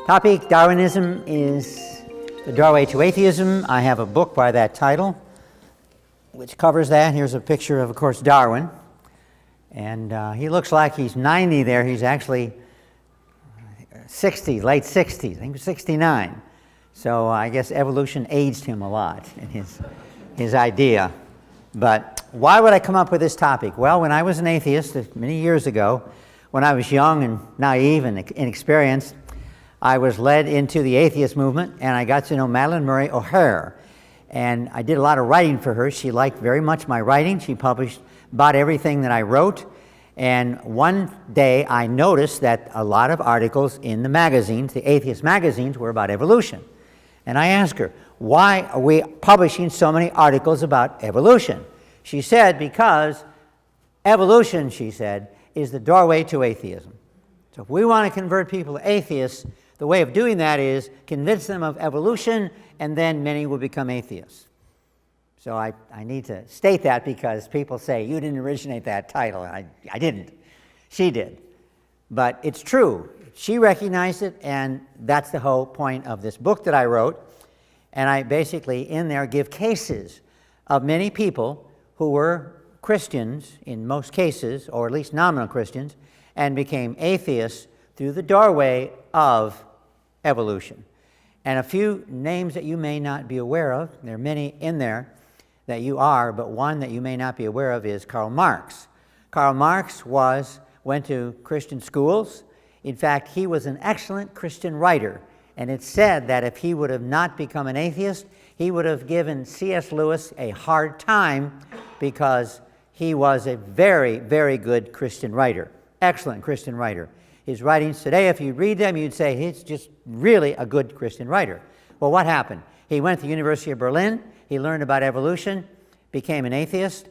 Topic: Darwinism is the doorway to atheism. I have a book by that title which covers that. Here's a picture of course, Darwin. And he looks like he's 90 there. He's actually 60, late 60s, I think 69. So I guess evolution aged him a lot in his idea. But why would I come up with this topic? Well, when I was an atheist many years ago, when I was young and naive and inexperienced, I was led into the atheist movement, and I got to know Madeleine Murray O'Hair. And I did a lot of writing for her. She liked very much my writing. She published about everything that I wrote. And one day I noticed that a lot of articles in the magazines, the atheist magazines, were about evolution. And I asked her, why are we publishing so many articles about evolution? She said, because evolution, she said, is the doorway to atheism. So if we want to convert people to atheists, the way of doing that is convince them of evolution, and then many will become atheists. So I need to state that because people say, you didn't originate that title. I didn't. She did. But it's true. She recognized it, and that's the whole point of this book that I wrote. And I basically, in there, give cases of many people who were Christians, in most cases, or at least nominal Christians, and became atheists through the doorway of evolution. And a few names that you may not be aware of, there are many in there that you are, but one that you may not be aware of is Karl Marx. Karl Marx went to Christian schools. In fact, he was an excellent Christian writer, and it's said that if he would have not become an atheist, he would have given C.S. Lewis a hard time because he was a very, very good Christian writer, excellent Christian writer. His writings today, if you read them, you'd say he's just really a good Christian writer. Well, what happened? He went to the University of Berlin. He learned about evolution, became an atheist,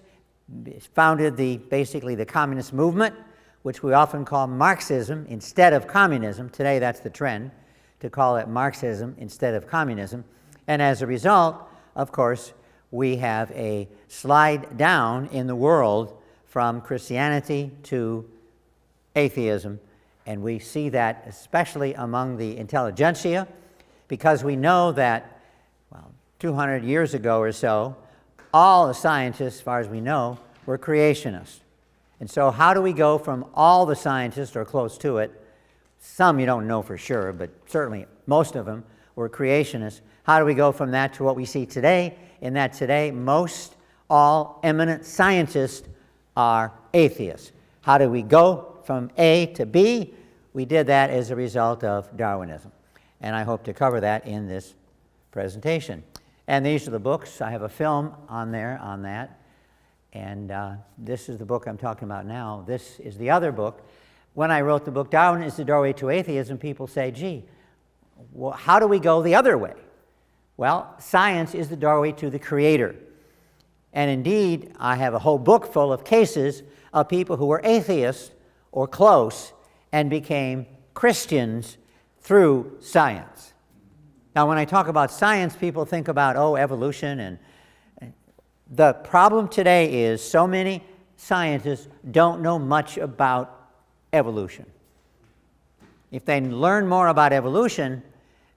founded basically the communist movement, which we often call Marxism instead of communism. Today, that's the trend, to call it Marxism instead of communism. And as a result, of course, we have a slide down in the world from Christianity to atheism. And we see that especially among the intelligentsia, because we know that, 200 years ago or so, all the scientists, as far as we know, were creationists. And so how do we go from all the scientists, or close to it, some you don't know for sure, but certainly most of them were creationists, how do we go from that to what we see today, in that today most all eminent scientists are atheists? How do we go from A to B? We did that as a result of Darwinism. And I hope to cover that in this presentation. And these are the books. I have a film on there on that. And this is the book I'm talking about now. This is the other book. When I wrote the book, Darwin is the Doorway to Atheism, people say, gee, well, how do we go the other way? Well, science is the doorway to the Creator. And indeed, I have a whole book full of cases of people who were atheists or close and became Christians through science. Now, when I talk about science, people think about, evolution. And the problem today is so many scientists don't know much about evolution. If they learn more about evolution,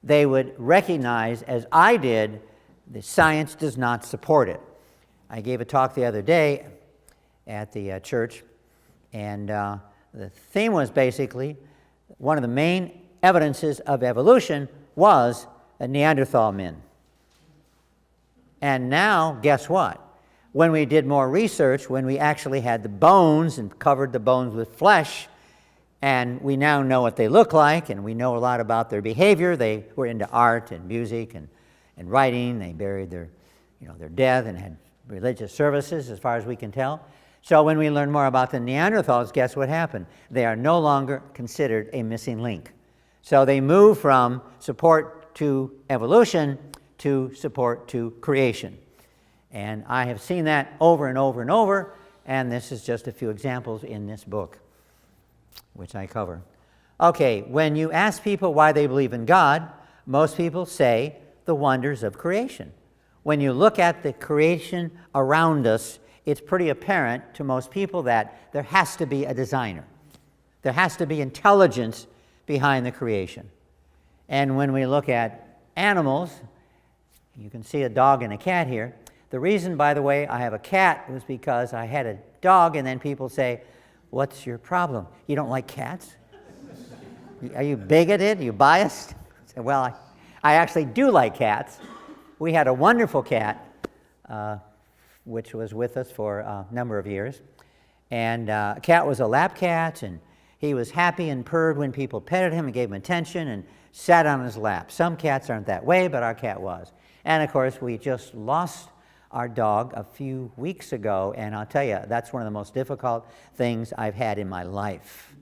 they would recognize, as I did, that science does not support it. I gave a talk the other day at the church, and the theme was basically one of the main evidences of evolution was Neanderthal men. And now, guess what? When we did more research, when we actually had the bones and covered the bones with flesh, and we now know what they look like, and we know a lot about their behavior. They were into art and music and writing. They buried their dead and had religious services, as far as we can tell. So when we learn more about the Neanderthals, guess what happened? They are no longer considered a missing link. So they move from support to evolution to support to creation. And I have seen that over and over and over, and this is just a few examples in this book, which I cover. Okay, when you ask people why they believe in God, most people say the wonders of creation. When you look at the creation around us, it's pretty apparent to most people that there has to be a designer. There has to be intelligence behind the creation. And when we look at animals, you can see a dog and a cat here. The reason, by the way, I have a cat was because I had a dog, and then people say, "What's your problem? You don't like cats? Are you bigoted? Are you biased?" I said, "Well, I actually do like cats." We had a wonderful cat, which was with us for a number of years. And a cat was a lap cat, and he was happy and purred when people petted him and gave him attention and sat on his lap. Some cats aren't that way, but our cat was. And of course, we just lost our dog a few weeks ago, and I'll tell you, that's one of the most difficult things I've had in my life,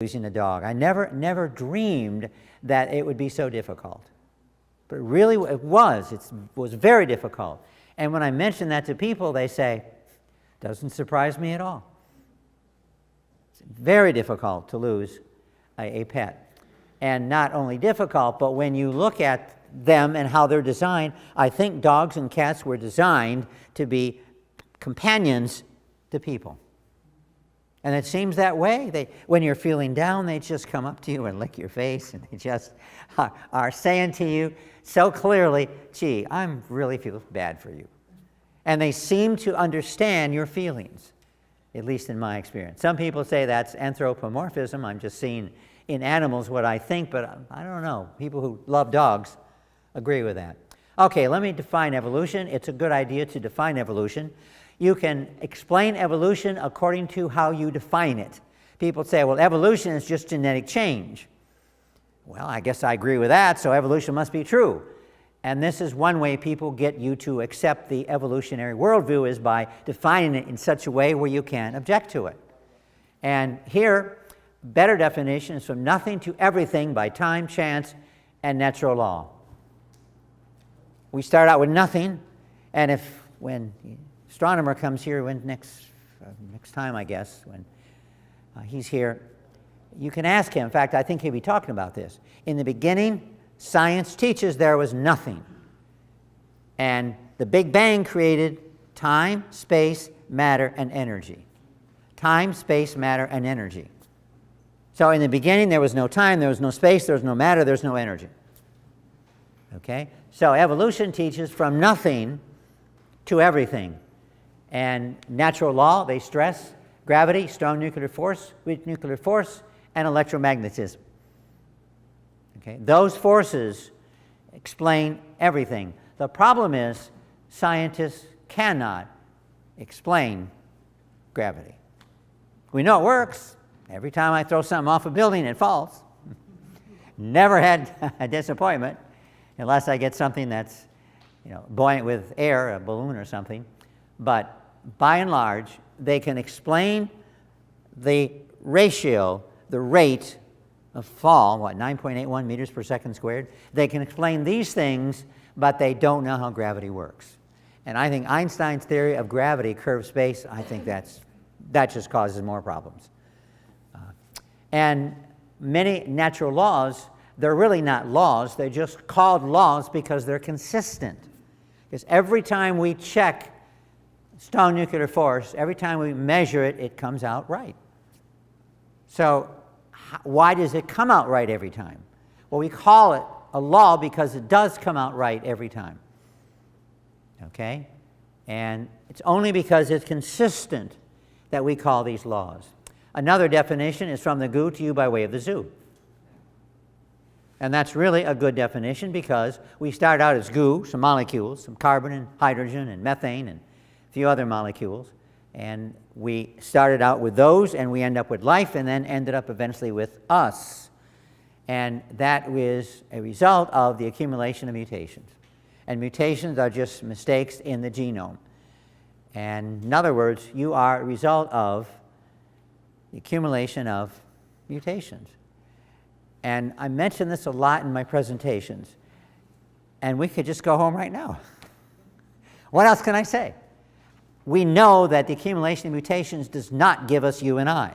losing a dog. I never dreamed that it would be so difficult. But really, it was. It was very difficult. And when I mention that to people, they say, "Doesn't surprise me at all." It's very difficult to lose a pet. And not only difficult, but when you look at them and how they're designed, I think dogs and cats were designed to be companions to people. And it seems that way. When you're feeling down, they just come up to you and lick your face, and they just are saying to you so clearly, "Gee, I really feel bad for you." And they seem to understand your feelings, at least in my experience. Some people say that's anthropomorphism. I'm just seeing in animals what I think, but I don't know. People who love dogs agree with that. Okay, let me define evolution. It's a good idea to define evolution. You can explain evolution according to how you define it. People say, well, evolution is just genetic change. Well, I guess I agree with that, so evolution must be true. And this is one way people get you to accept the evolutionary worldview, is by defining it in such a way where you can't object to it. And here, better definition is from nothing to everything by time, chance, and natural law. We start out with nothing, and when the astronomer comes here next time, I guess, when he's here, you can ask him. In fact, I think he'll be talking about this. In the beginning, science teaches there was nothing. And the Big Bang created time, space, matter, and energy. Time, space, matter, and energy. So in the beginning, there was no time, there was no space, there was no matter, there was no energy. Okay? So evolution teaches from nothing to everything. And natural law, they stress gravity, strong nuclear force, weak nuclear force, and electromagnetism. Okay? Those forces explain everything. The problem is scientists cannot explain gravity. We know it works. Every time I throw something off a building, it falls. Never had a disappointment, unless I get something that's buoyant with air, a balloon or something. But by and large, they can explain the ratio, the rate of fall, 9.81 meters per second squared. They can explain these things, but they don't know how gravity works. And I think Einstein's theory of gravity, curved space, I think that just causes more problems. And many natural laws, they're really not laws, they're just called laws because they're consistent. Because every time we check strong nuclear force, every time we measure it, it comes out right. So why does it come out right every time? Well, we call it a law because it does come out right every time. Okay? And it's only because it's consistent that we call these laws. Another definition is from the goo to you by way of the zoo. And that's really a good definition because we start out as goo, some molecules, some carbon and hydrogen and methane and a few other molecules. And we started out with those, and we end up with life, and then ended up eventually with us. And that is a result of the accumulation of mutations. And mutations are just mistakes in the genome. And in other words, you are a result of the accumulation of mutations. And I mention this a lot in my presentations. And we could just go home right now. What else can I say? We know that the accumulation of mutations does not give us you and I.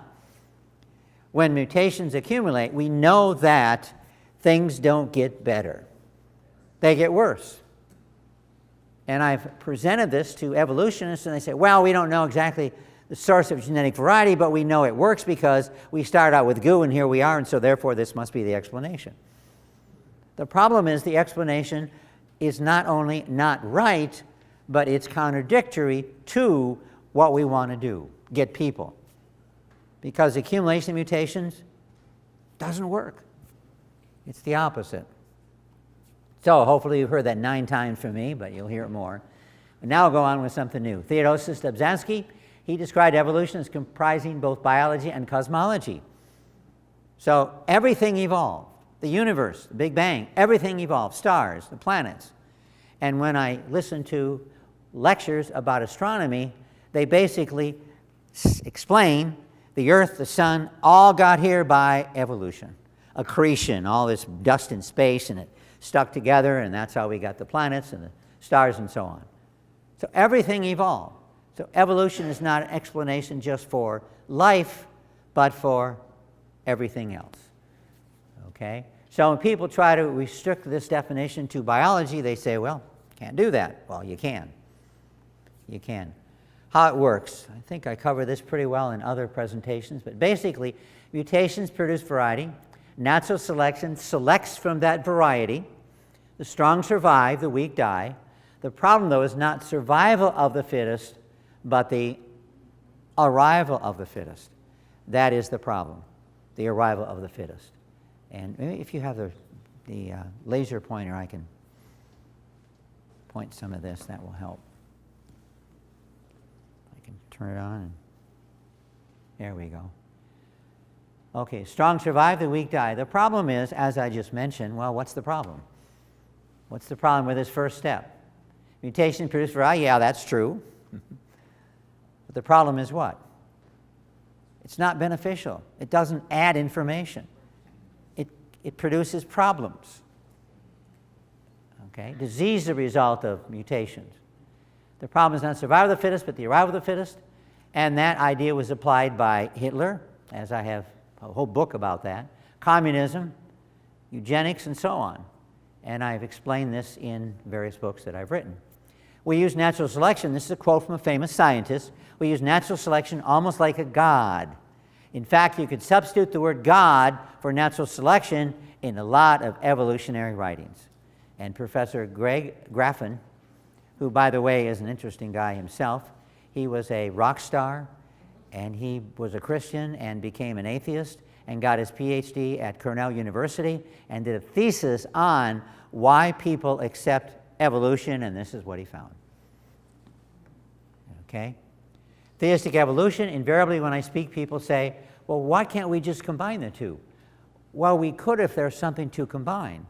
When mutations accumulate, we know that things don't get better. They get worse. And I've presented this to evolutionists, and they say, well, we don't know exactly the source of genetic variety, but we know it works because we start out with goo, and here we are, and so therefore this must be the explanation. The problem is the explanation is not only not right, but it's contradictory to what we want to do, get people. Because accumulation of mutations doesn't work. It's the opposite. So hopefully you've heard that 9 times from me, but you'll hear it more. And now I'll go on with something new. Theodoros Dobzhansky, he described evolution as comprising both biology and cosmology. So everything evolved. The universe, the Big Bang, everything evolved. Stars, the planets. And when I listen to lectures about astronomy, they basically explain the Earth, the Sun, all got here by evolution. Accretion, all this dust in space, and it stuck together, and that's how we got the planets and the stars and so on. So everything evolved. So evolution is not an explanation just for life, but for everything else. Okay? So when people try to restrict this definition to biology, they say, well, can't do that. Well, you can. You can. How it works. I think I covered this pretty well in other presentations, but basically, mutations produce variety. Natural selection selects from that variety. The strong survive, the weak die. The problem, though, is not survival of the fittest, but the arrival of the fittest. That is the problem, the arrival of the fittest. And maybe if you have the laser pointer, I can point some of this. That will help. I can turn it on, and there we go. Okay, strong survive, the weak die. The problem is, as I just mentioned, well, what's the problem? What's the problem with this first step? Mutation produced variety, yeah, that's true. But the problem is what? It's not beneficial. It doesn't add information. It produces problems. Okay? Disease is a result of mutations. The problem is not survival of the fittest, but the arrival of the fittest. And that idea was applied by Hitler, as I have a whole book about that, communism, eugenics, and so on. And I've explained this in various books that I've written. We use natural selection. This is a quote from a famous scientist. We use natural selection almost like a god. In fact, you could substitute the word God for natural selection in a lot of evolutionary writings. And Professor Greg Graffin, who, by the way, is an interesting guy himself, he was a rock star, and he was a Christian and became an atheist and got his PhD at Cornell University and did a thesis on why people accept evolution, and this is what he found. Okay? Theistic evolution, invariably when I speak, people say, well, why can't we just combine the two? Well, we could if there's something to combine.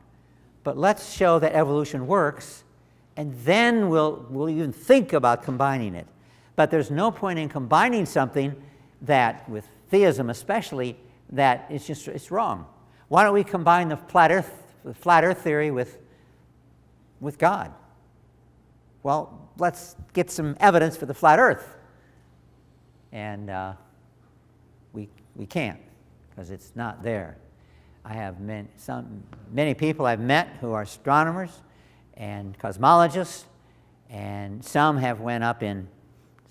But let's show that evolution works, and then we'll even think about combining it. But there's no point in combining something that, with theism especially, that it's wrong. Why don't we combine the flat earth theory with God? Well, let's get some evidence for the flat earth. And we can't, because it's not there. I have many people I've met who are astronomers and cosmologists, and some have went up in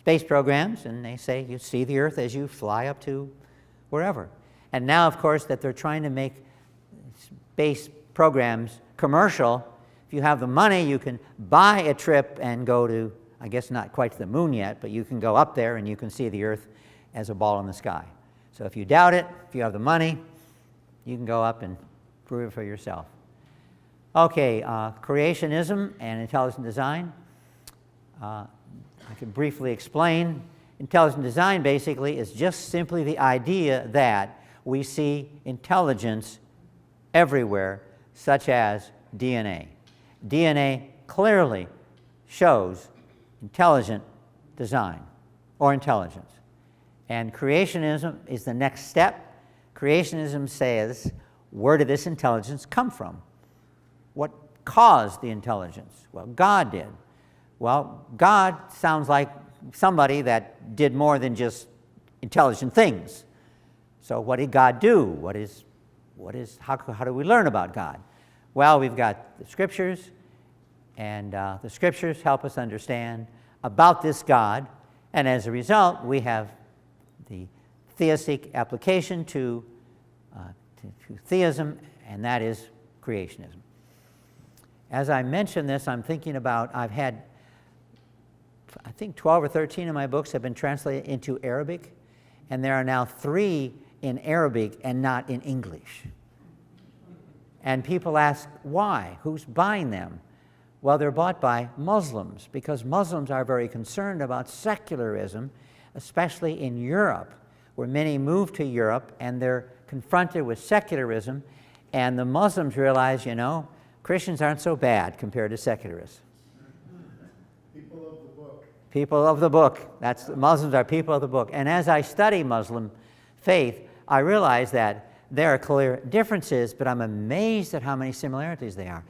space programs, and they say you see the Earth as you fly up to wherever. And now, of course, that they're trying to make space programs commercial, if you have the money, you can buy a trip and go to, I guess not quite to the moon yet, but you can go up there and you can see the Earth as a ball in the sky. So if you doubt it, if you have the money, you can go up and prove it for yourself. Okay, creationism and intelligent design. I can briefly explain. Intelligent design basically is just simply the idea that we see intelligence everywhere, such as DNA. DNA clearly shows intelligent design or intelligence. And creationism is the next step. Creationism says, where did this intelligence come from? What caused the intelligence? Well, God did. Well, God sounds like somebody that did more than just intelligent things. So what did God do? How do we learn about God? Well, we've got the Scriptures, and the Scriptures help us understand about this God, and as a result, we have the theistic application to theism, and that is creationism. As I mention this, I'm thinking about, I've had, I think 12 or 13 of my books have been translated into Arabic, and there are now 3 in Arabic and not in English. And people ask, why? Who's buying them? Well, they're bought by Muslims, because Muslims are very concerned about secularism, especially in Europe, where many move to Europe and they're confronted with secularism, and the Muslims realize, Christians aren't so bad compared to secularists. People of the book. People of the book. Muslims are people of the book. And as I study Muslim faith, I realize that there are clear differences, but I'm amazed at how many similarities there are.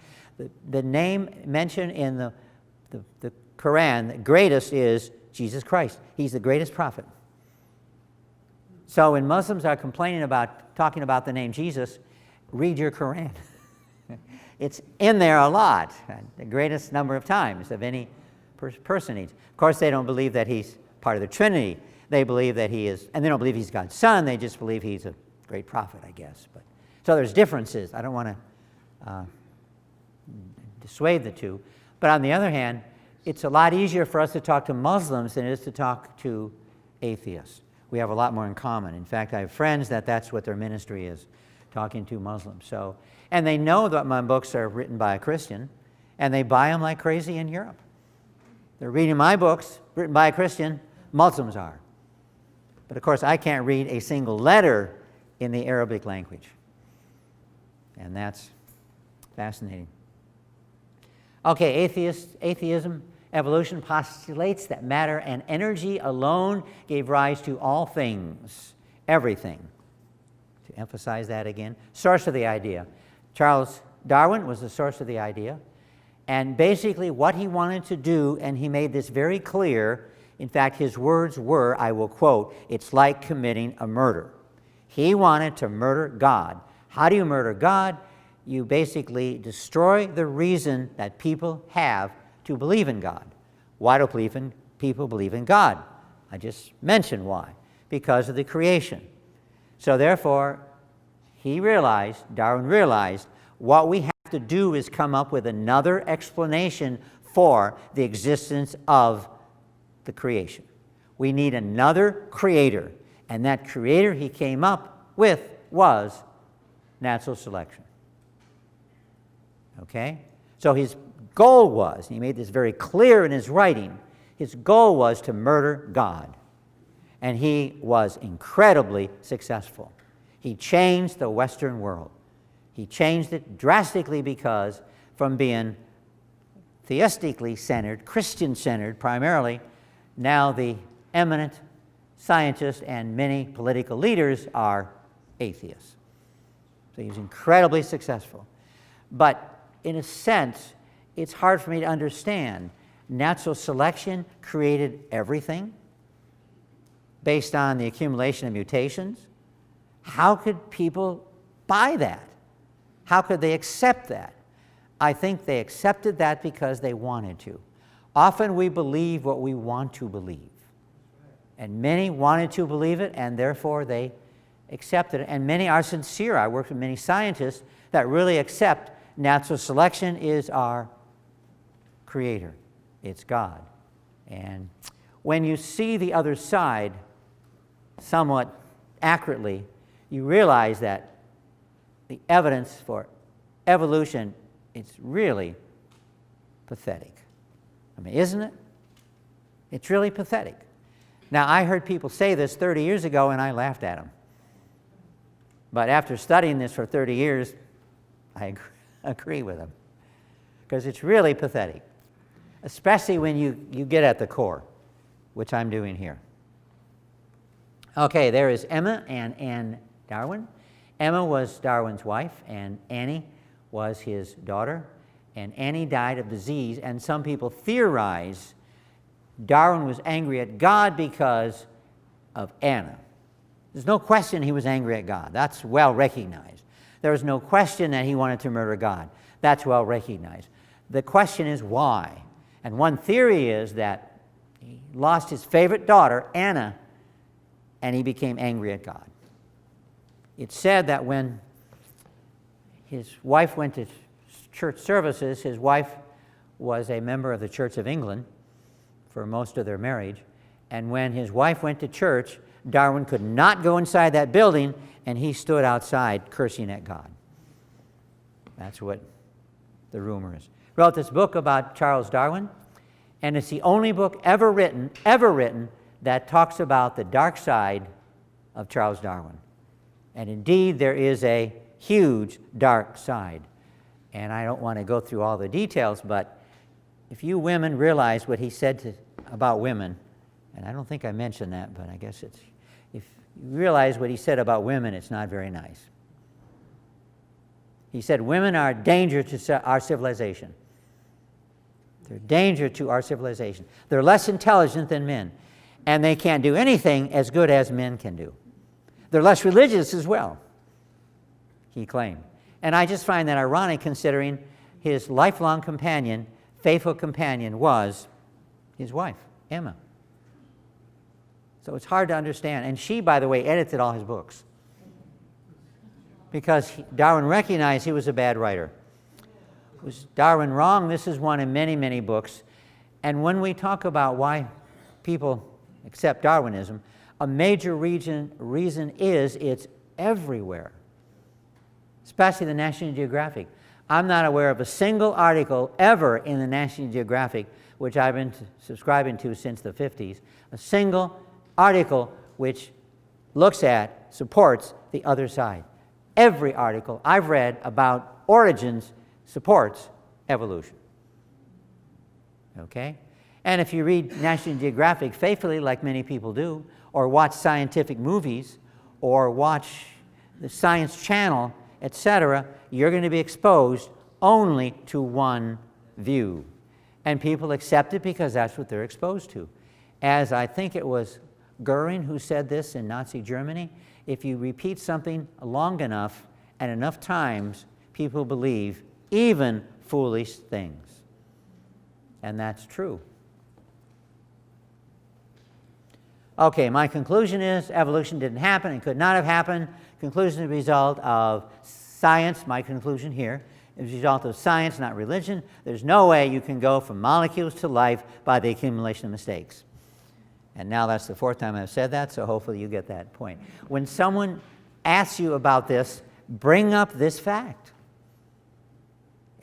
The name mentioned in the Quran, the greatest is Jesus Christ. He's the greatest prophet. So when Muslims are talking about the name Jesus, read your Quran. It's in there a lot, the greatest number of times of any person needs. Of course, they don't believe that he's part of the Trinity. They believe that he is, and they don't believe he's God's son. They just believe he's a great prophet, I guess. So there's differences. I don't want to dissuade the two. But on the other hand, it's a lot easier for us to talk to Muslims than it is to talk to atheists. We have a lot more in common. In fact, I have friends that's what their ministry is, talking to Muslims. And they know that my books are written by a Christian, and they buy them like crazy in Europe. They're reading my books, written by a Christian. Muslims are. But of course, I can't read a single letter in the Arabic language. And that's fascinating. Okay, atheism, evolution postulates that matter and energy alone gave rise to all things, everything. To emphasize that again, source of the idea. Charles Darwin was the source of the idea. And basically what he wanted to do, and he made this very clear, in fact, his words were, I will quote, "It's like committing a murder." He wanted to murder God. How do you murder God? You basically destroy the reason that people have to believe in God. Why do people believe in God? I just mentioned why. Because of the creation. So therefore, Darwin realized, what we have to do is come up with another explanation for the existence of the creation. We need another creator. And that creator he came up with was natural selection. Okay? So his goal was, and he made this very clear in his writing, his goal was to murder God. And he was incredibly successful. He changed the Western world. He changed it drastically, because from being theistically centered, Christian-centered primarily, now the eminent scientists and many political leaders are atheists. So he was incredibly successful. But in a sense, it's hard for me to understand. Natural selection created everything based on the accumulation of mutations. How could people buy that? How could they accept that? I think they accepted that because they wanted to. Often we believe what we want to believe. And many wanted to believe it, and therefore they accepted it. And many are sincere. I work with many scientists that really accept natural selection is our creator. It's God. And when you see the other side somewhat accurately, you realize that the evidence for evolution, it's really pathetic. I mean, isn't it? It's really pathetic. Now, I heard people say this 30 years ago, and I laughed at them. But after studying this for 30 years, I agree with them. Because it's really pathetic, especially when you get at the core, which I'm doing here. Okay, there is Emma and Anne Darwin. Emma was Darwin's wife, and Annie was his daughter. And Annie died of disease, and some people theorize Darwin was angry at God because of Anna. There's no question he was angry at God. That's well recognized. There's no question that he wanted to murder God. That's well recognized. The question is why? And one theory is that he lost his favorite daughter, Anna, and he became angry at God. It's said that when his wife went to church services. His wife was a member of the Church of England for most of their marriage. And when his wife went to church, Darwin could not go inside that building, and he stood outside cursing at God. That's what the rumor is. Wrote this book about Charles Darwin, and it's the only book ever written that talks about the dark side of Charles Darwin. And indeed, there is a huge dark side. And I don't want to go through all the details, but if you women realize what he said about women, and I don't think I mentioned that, but I guess if you realize what he said about women, it's not very nice. He said, women are a danger to our civilization. They're a danger to our civilization. They're less intelligent than men, and they can't do anything as good as men can do. They're less religious as well, he claimed. And I just find that ironic, considering his lifelong companion, faithful companion, was his wife, Emma. So it's hard to understand. And she, by the way, edited all his books, because Darwin recognized he was a bad writer. Was Darwin wrong? This is one in many, many books. And when we talk about why people accept Darwinism, a major reason is it's everywhere, especially the National Geographic. I'm not aware of a single article ever in the National Geographic, which I've been subscribing to since the 50s, a single article which looks at, supports the other side. Every article I've read about origins supports evolution. Okay? And if you read National Geographic faithfully, like many people do, or watch scientific movies, or watch the Science Channel, etc., you're going to be exposed only to one view. And people accept it because that's what they're exposed to. As I think it was Goering who said this in Nazi Germany, if you repeat something long enough and enough times, people believe even foolish things. And that's true. Okay, my conclusion is evolution didn't happen and could not have happened. Conclusion is a result of science. My conclusion here is a result of science, not religion. There's no way you can go from molecules to life by the accumulation of mistakes. And now that's the fourth time I've said that, so hopefully you get that point. When someone asks you about this, bring up this fact.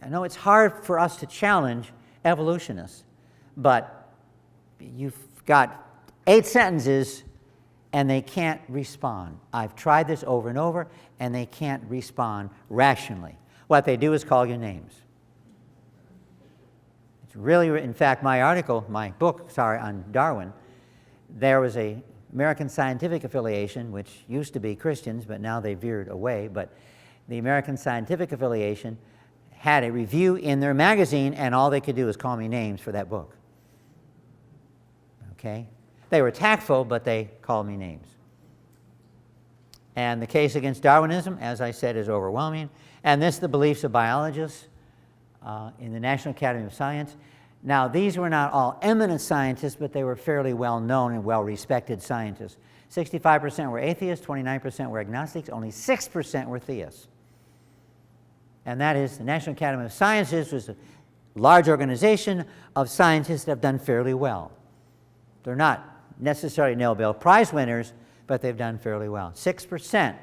I know it's hard for us to challenge evolutionists, but you've got 8 sentences and they can't respond. I've tried this over and over, and they can't respond rationally. What they do is call you names. It's really, in fact, my book on Darwin, there was a American Scientific Affiliation, which used to be Christians, but now they veered away, but the American Scientific Affiliation had a review in their magazine, and all they could do was call me names for that book. Okay? They were tactful, but they called me names. And the case against Darwinism, as I said, is overwhelming. And this, the beliefs of biologists in the National Academy of Science. Now, these were not all eminent scientists, but they were fairly well-known and well-respected scientists. 65% were atheists, 29% were agnostics, only 6% were theists. And that is, the National Academy of Sciences was a large organization of scientists that have done fairly well. They're not necessarily Nobel Prize winners, but they've done fairly well. 6%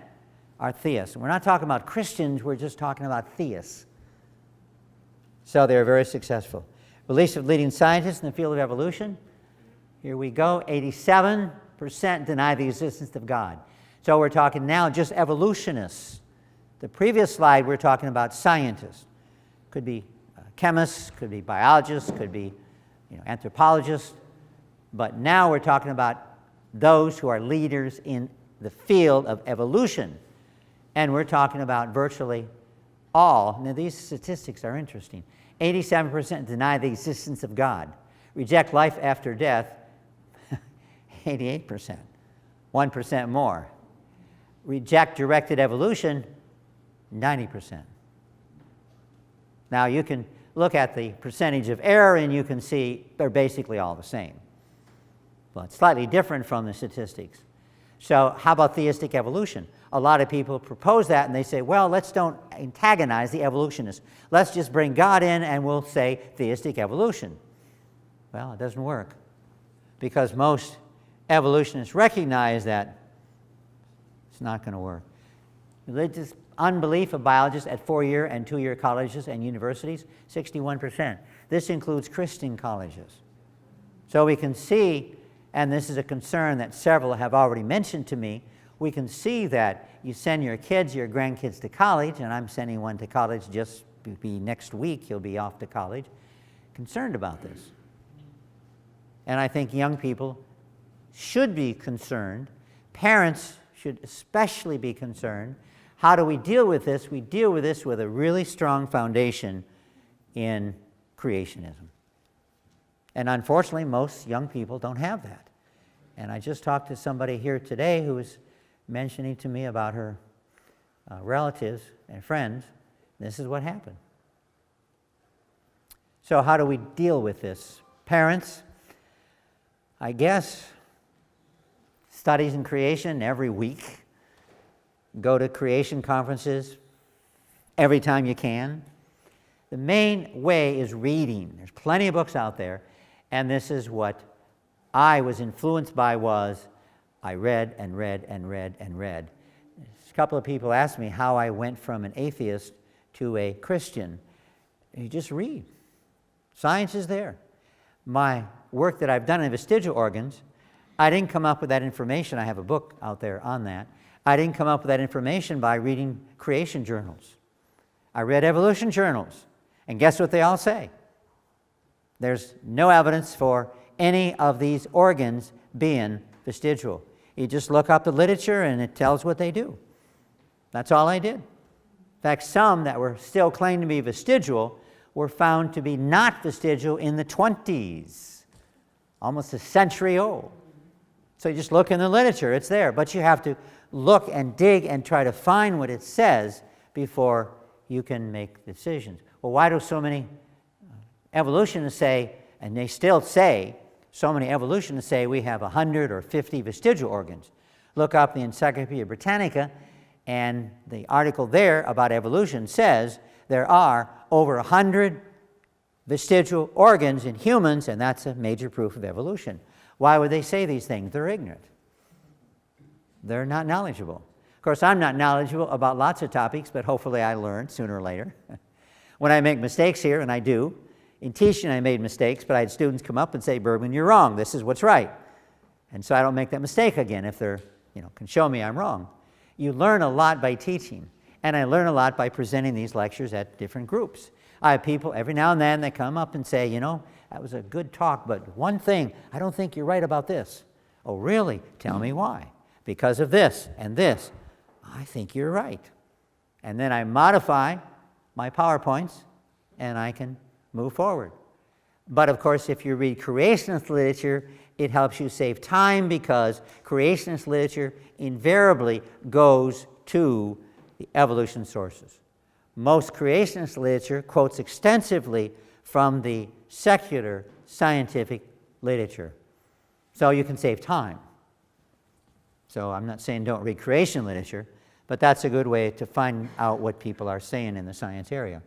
are theists. We're not talking about Christians, we're just talking about theists. So they're very successful. Beliefs of leading scientists in the field of evolution. Here we go. 87% deny the existence of God. So we're talking now just evolutionists. The previous slide, we're talking about scientists. Could be chemists, could be biologists, could be anthropologists. But now we're talking about those who are leaders in the field of evolution. And we're talking about virtually all. Now, these statistics are interesting. 87% deny the existence of God. Reject life after death, 88%. 1% more. Reject directed evolution, 90%. Now, you can look at the percentage of error and you can see they're basically all the same. But slightly different from the statistics. So how about theistic evolution? A lot of people propose that, and they say, well, let's don't antagonize the evolutionists. Let's just bring God in, and we'll say theistic evolution. Well, it doesn't work, because most evolutionists recognize that it's not going to work. Religious unbelief of biologists at 4-year and 2-year colleges and universities, 61%. This includes Christian colleges. So we can see, and this is a concern that several have already mentioned to me, we can see that you send your kids, your grandkids to college, and I'm sending one to college just be next week, he'll be off to college, concerned about this. And I think young people should be concerned. Parents should especially be concerned. How do we deal with this? We deal with this with a really strong foundation in creationism. And unfortunately, most young people don't have that. And I just talked to somebody here today who was mentioning to me about her relatives and friends. This is what happened. So how do we deal with this? Parents, I guess, studies in creation every week. Go to creation conferences every time you can. The main way is reading. There's plenty of books out there, and this is what I was influenced by. I read and read and read and read. A couple of people asked me how I went from an atheist to a Christian. You just read. Science is there. My work that I've done in vestigial organs, I didn't come up with that information. I have a book out there on that. I didn't come up with that information by reading creation journals. I read evolution journals, and guess what they all say? There's no evidence for any of these organs being vestigial. You just look up the literature, and it tells what they do. That's all I did. In fact, some that were still claimed to be vestigial were found to be not vestigial in the 20s, almost a century old. So you just look in the literature, it's there, but you have to look and dig and try to find what it says before you can make decisions. Well, why do so many evolutionists say, and they still say, so many evolutionists say we have 100 or 50 vestigial organs? Look up the Encyclopedia Britannica, and the article there about evolution says there are over 100 vestigial organs in humans, and that's a major proof of evolution. Why would they say these things? They're ignorant. They're not knowledgeable. Of course, I'm not knowledgeable about lots of topics, but hopefully I learn sooner or later. When I make mistakes here, and I do, in teaching I made mistakes, but I had students come up and say, Bergman, you're wrong. This is what's right. And so I don't make that mistake again if they're, can show me I'm wrong. You learn a lot by teaching, and I learn a lot by presenting these lectures at different groups. I have people every now and then that come up and say, that was a good talk, but one thing, I don't think you're right about this. Oh, really? Tell me why. Because of this and this. I think you're right. And then I modify my PowerPoints, and I can move forward. But of course, if you read creationist literature, it helps you save time, because creationist literature invariably goes to the evolution sources. Most creationist literature quotes extensively from the secular scientific literature. So you can save time. So I'm not saying don't read creation literature, but that's a good way to find out what people are saying in the science area.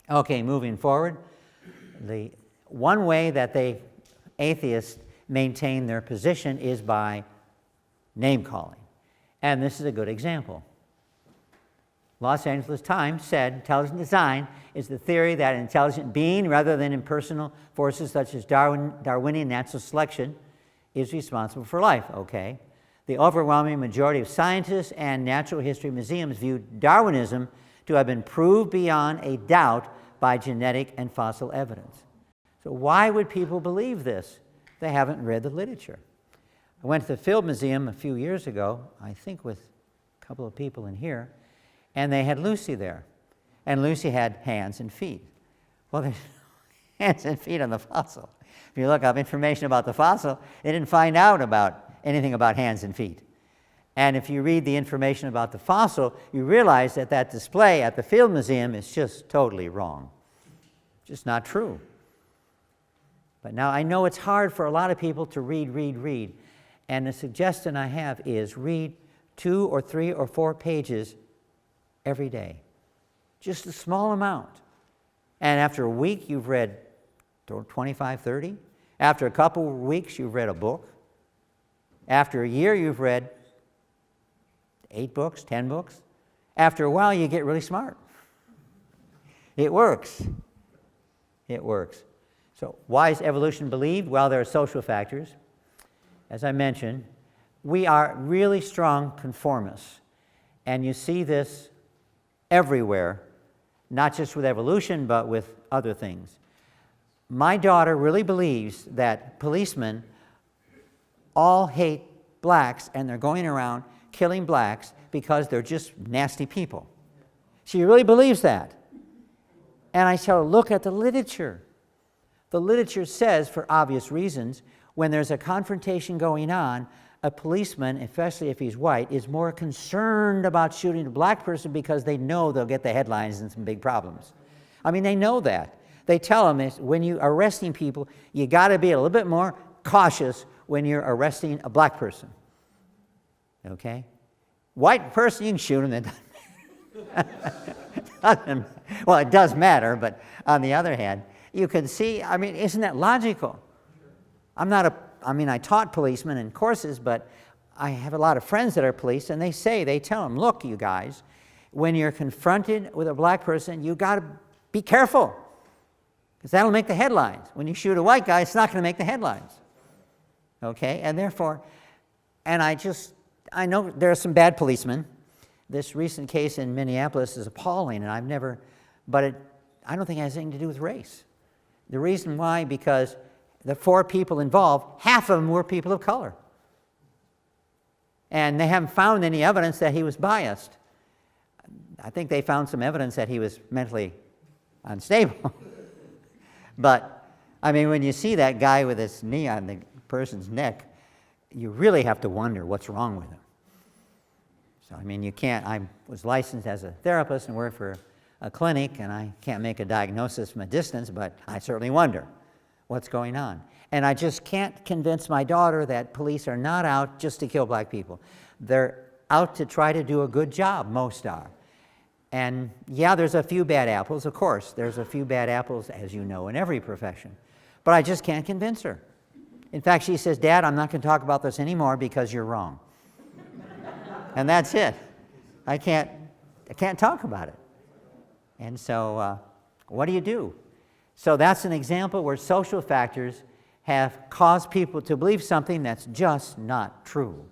Okay, moving forward. The one way that atheists maintain their position is by name-calling. And this is a good example. Los Angeles Times said intelligent design is the theory that an intelligent being, rather than impersonal forces such as Darwinian natural selection, is responsible for life. Okay. The overwhelming majority of scientists and natural history museums view Darwinism to have been proved beyond a doubt by genetic and fossil evidence. So why would people believe this? They haven't read the literature. I went to the Field Museum a few years ago, I think with a couple of people in here, and they had Lucy there. And Lucy had hands and feet. Well, there's hands and feet on the fossil. If you look up information about the fossil, they didn't find out about anything about hands and feet. And if you read the information about the fossil, you realize that that display at the Field Museum is just totally wrong. Just not true. But now I know it's hard for a lot of people to read. And the suggestion I have is read 2 or 3 or 4 pages every day. Just a small amount. And after a week, you've read 25, 30. After a couple of weeks, you've read a book. After a year, you've read 8 books, 10 books. After a while, you get really smart. It works. It works. So why is evolution believed? Well, there are social factors. As I mentioned, we are really strong conformists. And you see this everywhere, not just with evolution, but with other things. My daughter really believes that policemen all hate blacks and they're going around killing blacks because they're just nasty people. She really believes that. And I tell her, look at the literature. The literature says, for obvious reasons, when there's a confrontation going on, a policeman, especially if he's white, is more concerned about shooting a black person because they know they'll get the headlines and some big problems. I mean, they know that. They tell them when you're arresting people, you got to be a little bit more cautious when you're arresting a black person. White person, you can shoot him. Well, it does matter, but on the other hand, you can see, I mean, isn't that logical? I taught policemen in courses, but I have a lot of friends that are police, and they tell them, look, you guys, when you're confronted with a black person, you got to be careful, because that'll make the headlines. When you shoot a white guy, it's not going to make the headlines. And therefore, I know there are some bad policemen. This recent case in Minneapolis is appalling, and I don't think it has anything to do with race. The reason why, because the 4 people involved, half of them were people of color. And they haven't found any evidence that he was biased. I think they found some evidence that he was mentally unstable. But, I mean, when you see that guy with his knee on the person's neck, you really have to wonder what's wrong with him. So, I mean, I was licensed as a therapist and worked for a clinic, and I can't make a diagnosis from a distance, but I certainly wonder what's going on. And I just can't convince my daughter that police are not out just to kill black people. They're out to try to do a good job, most are. And yeah, there's a few bad apples, of course. There's a few bad apples, as you know, in every profession. But I just can't convince her. In fact, she says, Dad, I'm not going to talk about this anymore because you're wrong. And that's it. I can't talk about it. And so what do you do? So that's an example where social factors have caused people to believe something that's just not true.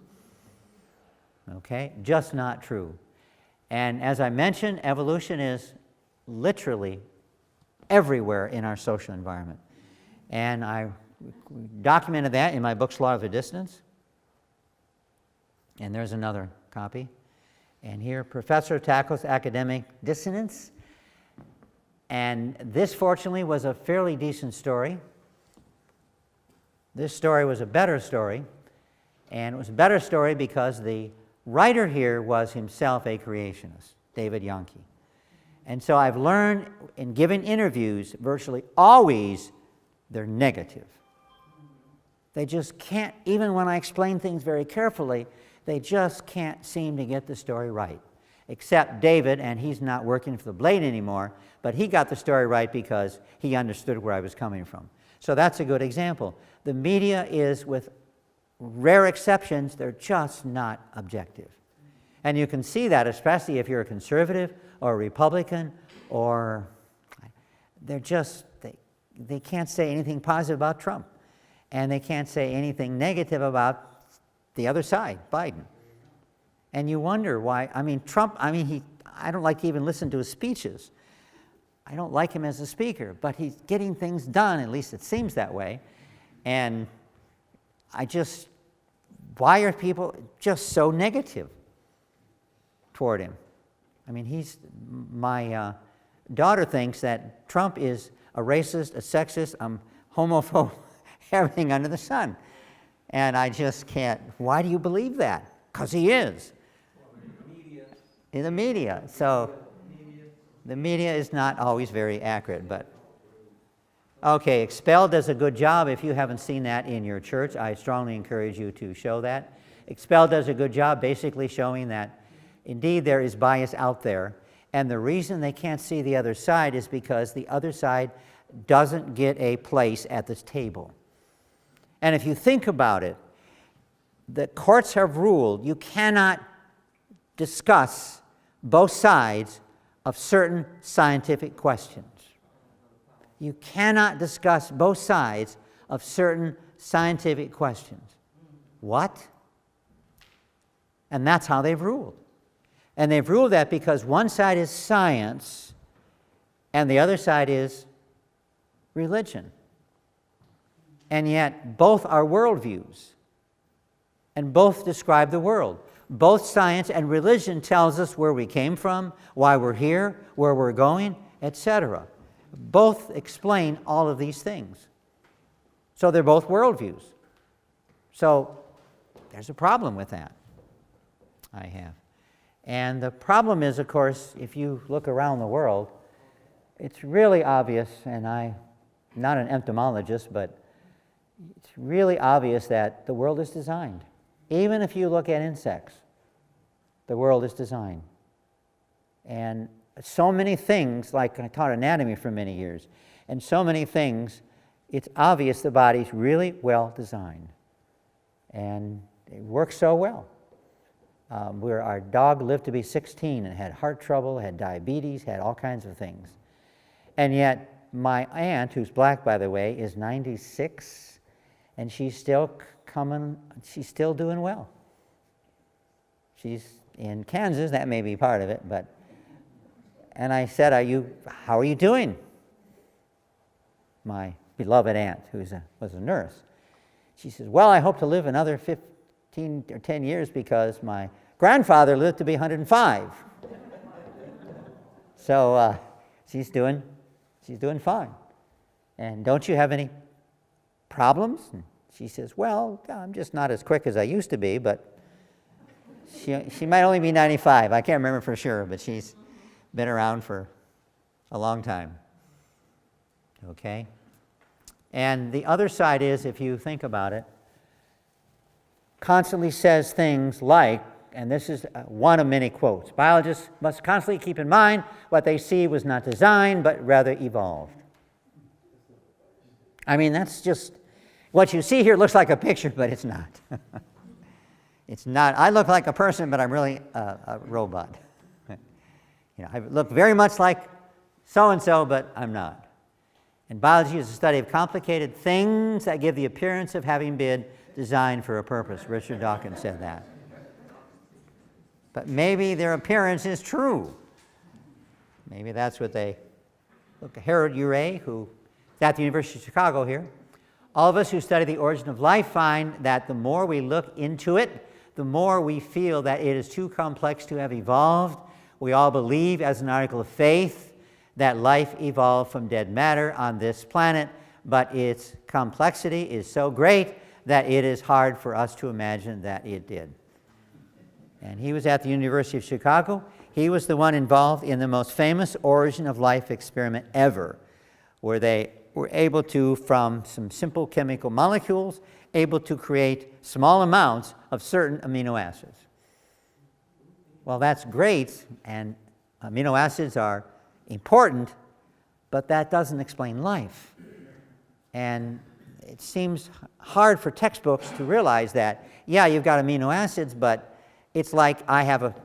Just not true. And as I mentioned, evolution is literally everywhere in our social environment. And I documented that in my book, Law of the Distance. And there's another copy. And here, Professor tackles academic dissonance. And this, fortunately, was a fairly decent story. This story was a better story. And it was a better story because the writer here was himself a creationist, David Yankee. And so I've learned in giving interviews, virtually always they're negative. They just can't, even when I explain things very carefully, they just can't seem to get the story right. Except David, and he's not working for the Blade anymore, but he got the story right because he understood where I was coming from. So that's a good example. The media is, with rare exceptions, they're just not objective. And you can see that, especially if you're a conservative or a Republican, or they're just, they can't say anything positive about Trump. And they can't say anything negative about the other side, Biden. And you wonder why. I mean, Trump, I don't like to even listen to his speeches. I don't like him as a speaker, but he's getting things done, at least it seems that way. And why are people just so negative toward him? I mean, my daughter thinks that Trump is a racist, a sexist, homophobe, everything under the sun. And I just can't. Why do you believe that? Because he is. In the media. So the media is not always very accurate. But Okay, Expel does a good job. If you haven't seen that in your church, I strongly encourage you to show that. Expel does a good job basically showing that indeed there is bias out there, and the reason they can't see the other side is because the other side doesn't get a place at this table. And if you think about it, the courts have ruled you cannot discuss both sides of certain scientific questions. You cannot discuss both sides of certain scientific questions. What? And that's how they've ruled. And they've ruled that because one side is science and the other side is religion. And yet both are worldviews. And both describe the world. Both science and religion tells us where we came from, why we're here, where we're going, etc. Both explain all of these things. So they're both worldviews. So there's a problem with that. I have. And the problem is, of course, if you look around the world, it's really obvious, and I'm not an entomologist, but it's really obvious that the world is designed. Even if you look at insects, the world is designed. And so many things, like I taught anatomy for many years, and so many things, it's obvious the body's really well designed. And it works so well. Where our dog lived to be 16 and had heart trouble, had diabetes, had all kinds of things. And yet my aunt, who's black by the way, is 96, and she's still she's still doing well. She's in Kansas, that may be part of it, but, and I said, how are you doing? My beloved aunt, who was a nurse. She says, well, I hope to live another 15 or 10 years because my grandfather lived to be 105. So she's doing fine. And don't you have any problems? And she says, well, I'm just not as quick as I used to be, but she might only be 95. I can't remember for sure, but she's been around for a long time. Okay? And the other side is, if you think about it, constantly says things like, and this is one of many quotes, biologists must constantly keep in mind what they see was not designed, but rather evolved. I mean, that's just, what you see here looks like a picture, but it's not. It's not. I look like a person, but I'm really a robot. I look very much like so-and-so, but I'm not. And biology is the study of complicated things that give the appearance of having been designed for a purpose. Richard Dawkins said that. But maybe their appearance is true. Maybe that's what they look. Harold Urey, who is at the University of Chicago here, all of us who study the origin of life find that the more we look into it, the more we feel that it is too complex to have evolved. We all believe, as an article of faith, that life evolved from dead matter on this planet, but its complexity is so great that it is hard for us to imagine that it did. And he was at the University of Chicago. He was the one involved in the most famous origin of life experiment ever, where they were able to, from some simple chemical molecules, able to create small amounts of certain amino acids. Well, that's great, and amino acids are important, but that doesn't explain life. And it seems hard for textbooks to realize that, yeah, you've got amino acids, but it's like I have a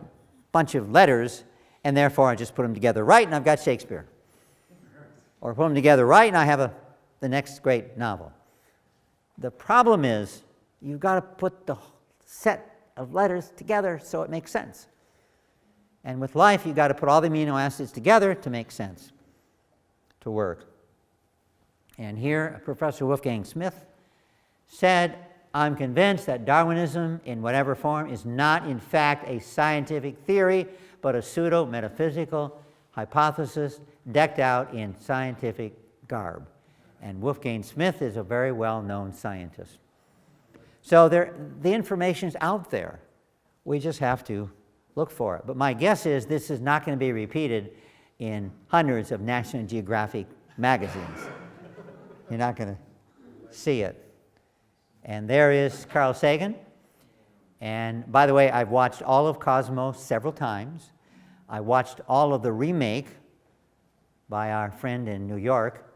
bunch of letters, and therefore I just put them together right, and I've got Shakespeare. Or put them together right, and I have the next great novel. The problem is, you've got to put the set of letters together so it makes sense. And with life, you've got to put all the amino acids together to make sense, to work. And here, Professor Wolfgang Smith said, I'm convinced that Darwinism, in whatever form, is not in fact a scientific theory, but a pseudo-metaphysical hypothesis decked out in scientific garb. And Wolfgang Smith is a very well-known scientist. So the information's out there. We just have to look for it. But my guess is this is not going to be repeated in hundreds of National Geographic magazines. You're not going to see it. And there is Carl Sagan. And by the way, I've watched all of Cosmos several times. I watched all of the remake by our friend in New York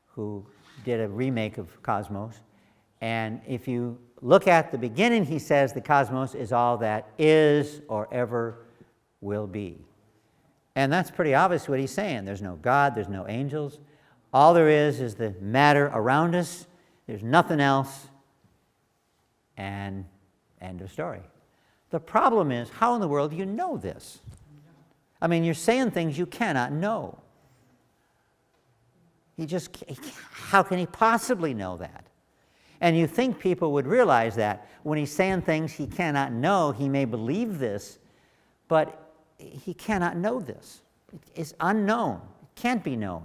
who did a remake of Cosmos. And if you look at the beginning, he says the cosmos is all that is or ever will be. And that's pretty obvious what he's saying. There's no God, there's no angels. All there is the matter around us. There's nothing else. And end of story. The problem is, how in the world do you know this? I mean, you're saying things you cannot know. How can he possibly know that? And you think people would realize that when he's saying things he cannot know, he may believe this, but he cannot know this. It's unknown. It can't be known,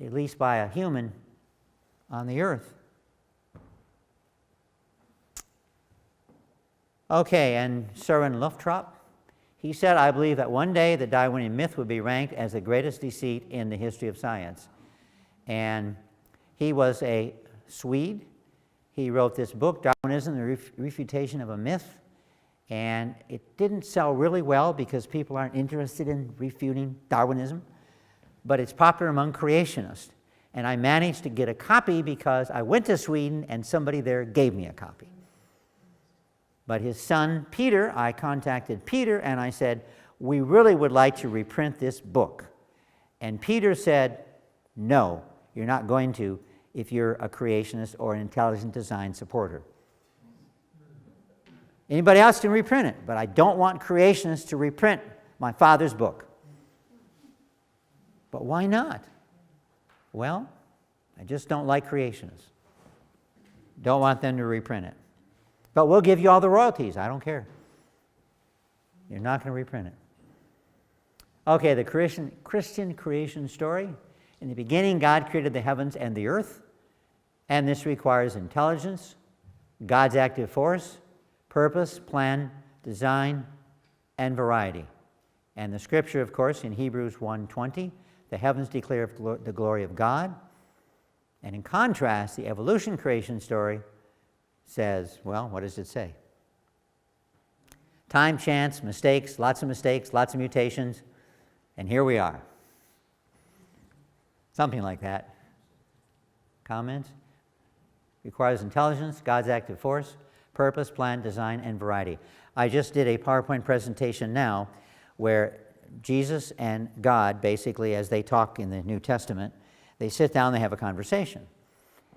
at least by a human on the earth. Okay, and Søren Luftrop, he said, I believe that one day the Darwinian myth would be ranked as the greatest deceit in the history of science. And he was a Swede. He wrote this book, Darwinism, the Refutation of a Myth, and it didn't sell really well because people aren't interested in refuting Darwinism, but it's popular among creationists. And I managed to get a copy because I went to Sweden and somebody there gave me a copy. But his son, Peter, I contacted Peter and I said, we really would like to reprint this book. And Peter said, no, you're not going to if you're a creationist or an intelligent design supporter. Anybody else can reprint it, but I don't want creationists to reprint my father's book. But why not? Well, I just don't like creationists. Don't want them to reprint it. But we'll give you all the royalties. I don't care. You're not going to reprint it. Okay, the Christian creation story. In the beginning, God created the heavens and the earth, and this requires intelligence, God's active force, purpose, plan, design, and variety. And the scripture, of course, in Hebrews 1:20, the heavens declare the glory of God. And in contrast, the evolution creation story says, well, what does it say? Time, chance, mistakes, lots of mutations, and here we are. Something like that. Comments? Requires intelligence, God's active force, purpose, plan, design, and variety. I just did a PowerPoint presentation now where Jesus and God, basically, as they talk in the New Testament, they sit down, they have a conversation.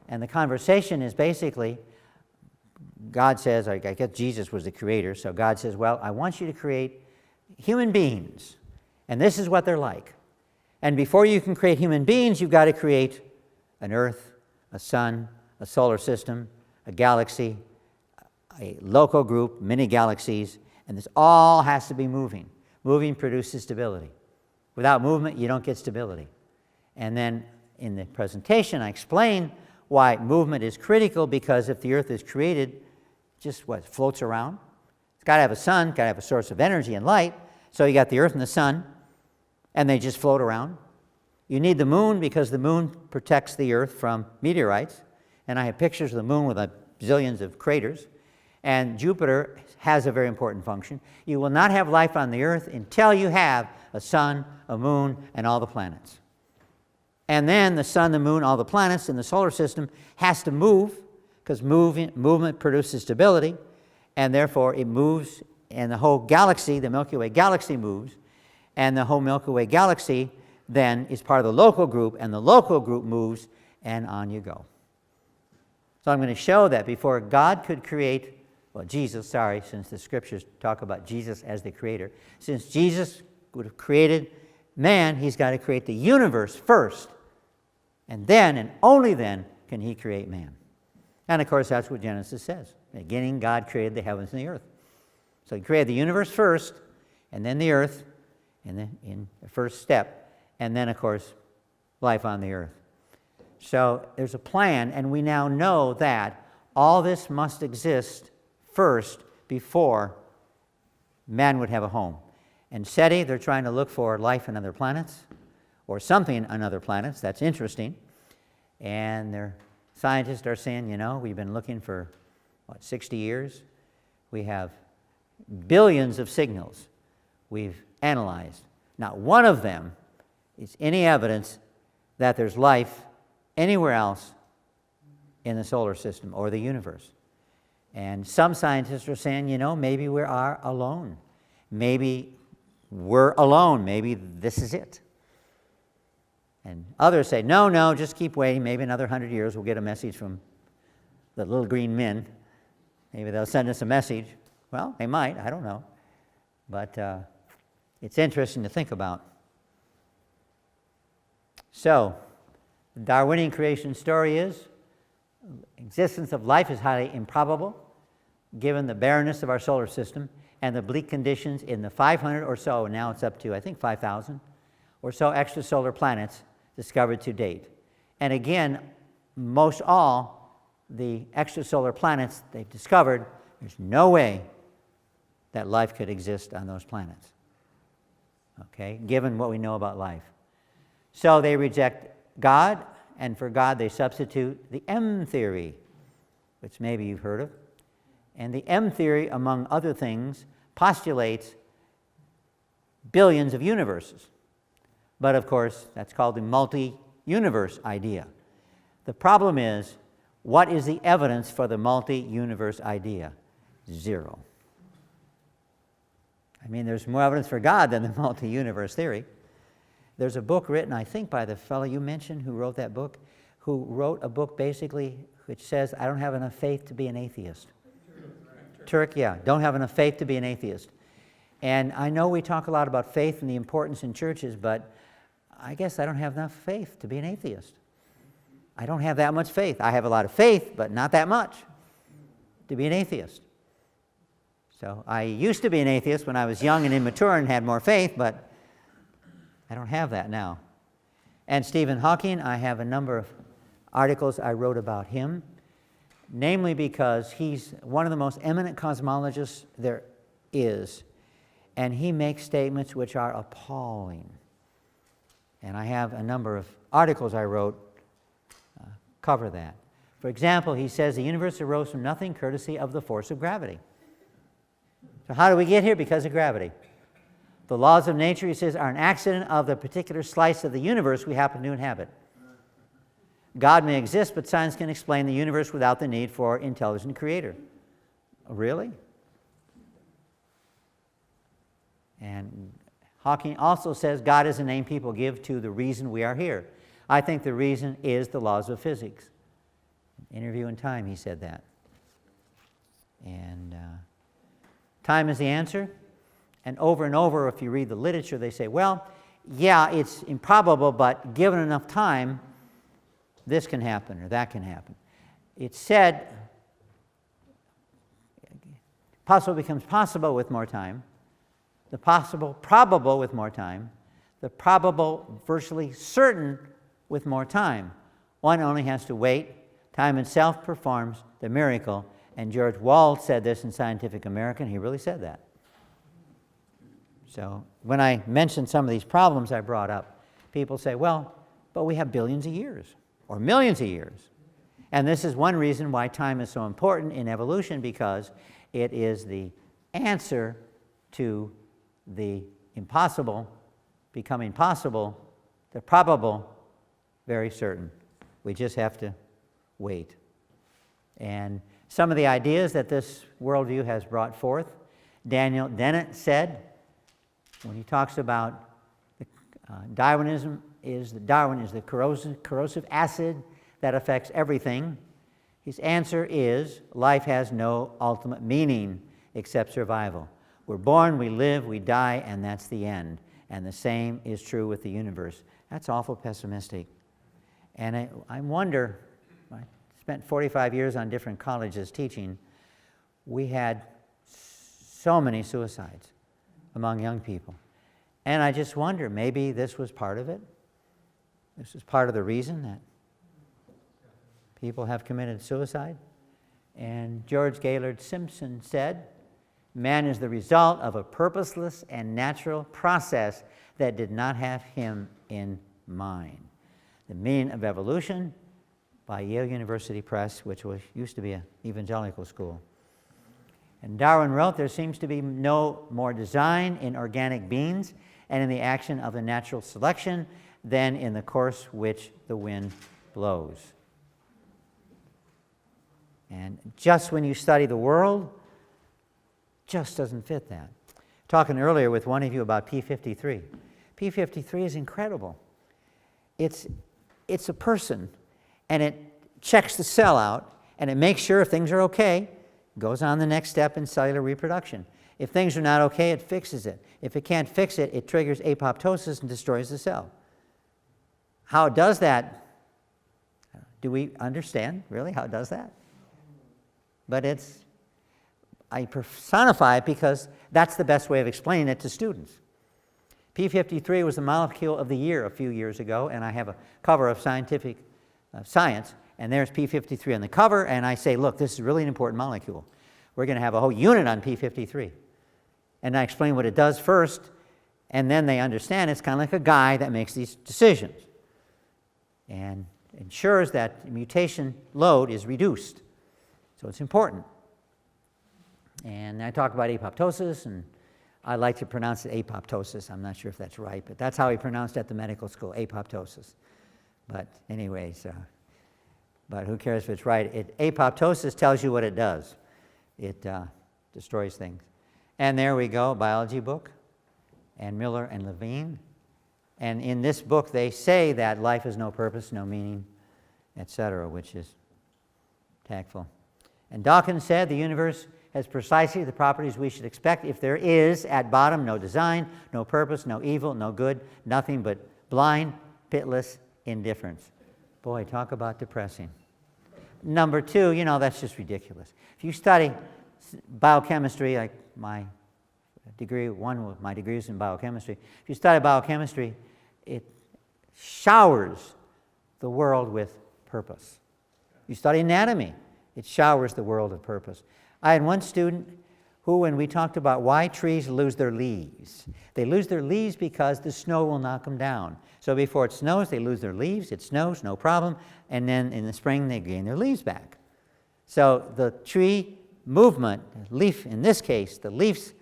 And the conversation is basically, God says, I guess Jesus was the creator, so God says, well, I want you to create human beings, and this is what they're like. And before you can create human beings, you've got to create an earth, a sun, a solar system, a galaxy, a local group, many galaxies, and this all has to be moving. Moving produces stability. Without movement, you don't get stability. And then in the presentation, I explain why movement is critical, because if the earth is created, just floats around. It's got to have a sun, got to have a source of energy and light. So you got the earth and the sun, and they just float around. You need the moon because the moon protects the earth from meteorites. And I have pictures of the moon with zillions of craters. And Jupiter has a very important function. You will not have life on the earth until you have a sun, a moon, and all the planets. And then the sun, the moon, all the planets in the solar system has to move, because movement produces stability, and therefore it moves, and the whole galaxy, the Milky Way galaxy, moves, and the whole Milky Way galaxy then is part of the local group, and the local group moves, and on you go. So I'm going to show that before God could create, since the scriptures talk about Jesus as the creator, since Jesus would have created man, he's got to create the universe first, and then, and only then, can he create man. And of course, that's what Genesis says. In the beginning, God created the heavens and the earth. So he created the universe first, and then the earth, and then in the first step, and then, of course, life on the earth. So there's a plan, and we now know that all this must exist first before man would have a home. And SETI, they're trying to look for life on other planets, or something on other planets. That's interesting. And their scientists are saying, we've been looking for, 60 years? We have billions of signals we've analyzed. Not one of them is any evidence that there's life anywhere else in the solar system or the universe. And some scientists are saying, maybe we are alone. Maybe we're alone. Maybe this is it. And others say, no, just keep waiting. Maybe another 100 years we'll get a message from the little green men. Maybe they'll send us a message. Well, they might. I don't know. But it's interesting to think about. So, the Darwinian creation story is existence of life is highly improbable given the barrenness of our solar system and the bleak conditions in the 500 or so, now it's up to, I think, 5,000 or so extrasolar planets discovered to date. And again, most all the extrasolar planets they've discovered, there's no way that life could exist on those planets, okay, given what we know about life. So they reject God, and for God they substitute the M theory, which maybe you've heard of. And the M theory, among other things, postulates billions of universes. But of course, that's called the multi-universe idea. The problem is, what is the evidence for the multi-universe idea? Zero. I mean, there's more evidence for God than the multi-universe theory. There's a book written, I think, by the fellow you mentioned who wrote that book, who wrote a book basically which says, I don't have enough faith to be an atheist. Turk, yeah, don't have enough faith to be an atheist. And I know we talk a lot about faith and the importance in churches, but I guess I don't have enough faith to be an atheist. I don't have that much faith. I have a lot of faith, but not that much to be an atheist. So I used to be an atheist when I was young and immature and had more faith, but I don't have that now. And Stephen Hawking, I have a number of articles I wrote about him, namely because he's one of the most eminent cosmologists there is, and he makes statements which are appalling. And I have a number of articles I wrote cover that. For example, he says the universe arose from nothing courtesy of the force of gravity. So how do we get here? Because of gravity. The laws of nature, he says, are an accident of the particular slice of the universe we happen to inhabit. God may exist, but science can explain the universe without the need for intelligent creator. Really? And Hawking also says God is a name people give to the reason we are here. I think the reason is the laws of physics. Interview in Time, he said that. And time is the answer. And over, if you read the literature, they say, well, yeah, it's improbable, but given enough time, this can happen or that can happen. It's said, possible becomes possible with more time, the possible probable with more time, the probable virtually certain with more time. One only has to wait. Time itself performs the miracle. And George Wald said this in Scientific American. He really said that. So when I mentioned some of these problems I brought up, people say, well, but we have billions of years or millions of years. And this is one reason why time is so important in evolution, because it is the answer to the impossible becoming possible, the probable very certain. We just have to wait. And some of the ideas that this worldview has brought forth, Daniel Dennett said, when he talks about Darwinism, Darwin is the corrosive acid that affects everything. His answer is life has no ultimate meaning except survival. We're born, we live, we die, and that's the end. And the same is true with the universe. That's awful pessimistic. And I wonder, I spent 45 years on different colleges teaching. We had so many suicides among young people. And I just wonder, maybe this was part of it. This is part of the reason that people have committed suicide. And George Gaylord Simpson said, man is the result of a purposeless and natural process that did not have him in mind. The meaning of evolution by Yale University Press, which used to be an evangelical school. And Darwin wrote, there seems to be no more design in organic beings and in the action of the natural selection than in the course which the wind blows. And just when you study the world, just doesn't fit that. Talking earlier with one of you about P53. P53 is incredible. It's a person, and it checks the cell out, and it makes sure if things are okay, goes on the next step in cellular reproduction. If things are not okay, it fixes it. If it can't fix it, it triggers apoptosis and destroys the cell. How it does that, do we understand really how it does that? But I personify it because that's the best way of explaining it to students. P53 was the molecule of the year a few years ago, and I have a cover of Scientific Science, and there's P53 on the cover, and I say, look, this is really an important molecule. We're going to have a whole unit on P53. And I explain what it does first, and then they understand it's kind of like a guy that makes these decisions and ensures that mutation load is reduced. So it's important. And I talk about apoptosis, and I like to pronounce it apoptosis. I'm not sure if that's right, but that's how he pronounced it at the medical school, apoptosis. But anyways, but who cares if it's right? Apoptosis tells you what it does. It destroys things. And there we go, biology book, and Miller and Levine. And in this book, they say that life has no purpose, no meaning, etc., which is tactful. And Dawkins said the universe has precisely the properties we should expect if there is, at bottom, no design, no purpose, no evil, no good, nothing but blind, pitiless indifference. Boy, talk about depressing. Number two, that's just ridiculous. If you study biochemistry, like my degree, one of my degrees in biochemistry, if you study biochemistry, it showers the world with purpose. You study anatomy, it showers the world of purpose. I had one student who, when we talked about why trees lose their leaves, they lose their leaves because the snow will knock them down. So before it snows, they lose their leaves. It snows, no problem. And then in the spring, they gain their leaves back. So the tree movement, leaf, in this case, the leaf's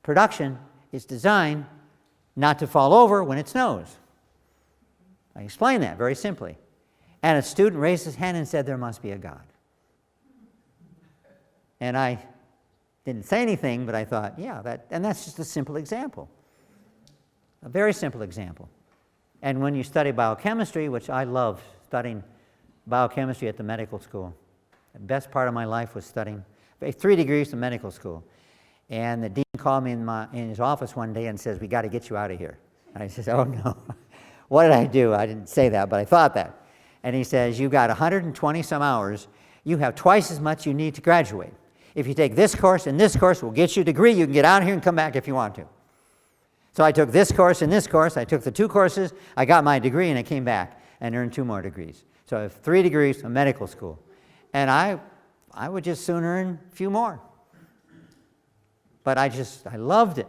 production is designed not to fall over when it snows. I explained that very simply. And a student raised his hand and said, there must be a God. And I didn't say anything, but I thought, yeah, that's just a simple example. A very simple example. And when you study biochemistry, which I love studying biochemistry at the medical school, the best part of my life was studying 3 degrees in medical school. And the dean called me in his office one day and says, we got to get you out of here. And I said, oh no. What did I do? I didn't say that, but I thought that. And he says, you got 120 some hours. You have twice as much you need to graduate. If you take this course and this course, we'll get you a degree. You can get out of here and come back if you want to. So I took this course and this course. I took the 2 courses. I got my degree, and I came back and earned 2 more degrees. So I have 3 degrees from medical school. And I would just soon earn a few more. But I loved it.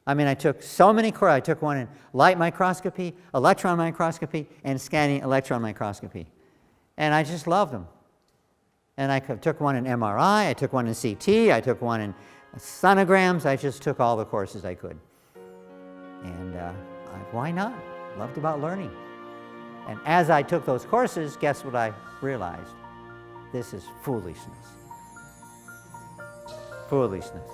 I mean, I took so many courses. I took one in light microscopy, electron microscopy, and scanning electron microscopy. And I just loved them. And I took one in MRI, I took one in CT, I took one in sonograms. I just took all the courses I could. And why not? Loved about learning. And as I took those courses, guess what I realized? This is foolishness. Foolishness.